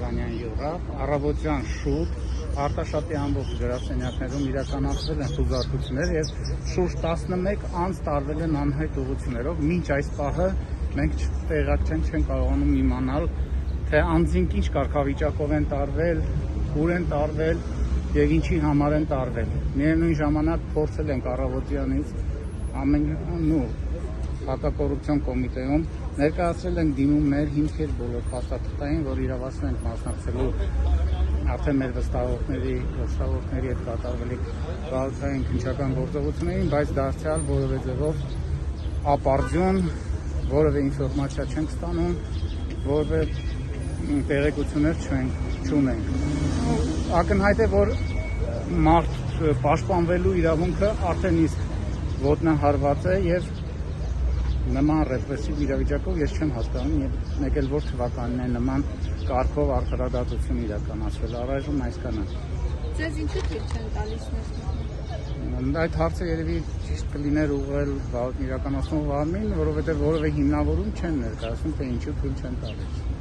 Սարգսյանյան եղավ, առավոտյան շուտ Արտաշատի ամբողջ գրասենյակներում իրականացվել են խուզարկություններ եւ շուրջ 11 անձ տարվել են անհայտ ուղղություններով։ Մինչ այս պահը մենք տեղյակ չենք կարողանում իմանալ, թե անձինք ինչ կարգավիճակով են տարվել, ուր են տարվել եւ ինչի համար են տարվել։ Միևնույն ժամանակ փորձել ենք առավոտյանից հակակոռուպցիոն կոմիտեում ներկայացրել ենք դիմումներ, հիմքեր բոլոր փաստաթղթային, որ իրավասու ենք մասնակցելու արդեն մեր վստահողների հետ կատարվելիք քաղաքային քննչական գործողություններին, բայց դարձյալ որևէ ձևով ապարդյուն, որևէ ինֆորմացիա չենք ստանում, որևէ տեղեկություններ չունենք։ Ակնհայտ է, որ մարդ պաշտպանվելու իրավունքը արդեն իսկ ոտնահարված է եւ նման ռեպրեսիվ իրավիճակով ես չեմ հասկանում մեկ էլ որ թվականին է նման կարգով արդարադատություն իրականացվել, առայժմ այսքանը։ Ձեզ ինչու թույլ չեն տալիս ներկայացնել։ Այդ հարցը երևի ճիշտ կլիներ ուղղել իրականացնող մարմին, որովհետև որևէ հիմնավորում չեն ներկայացնում, թե ինչու թույլ չեն տալիս։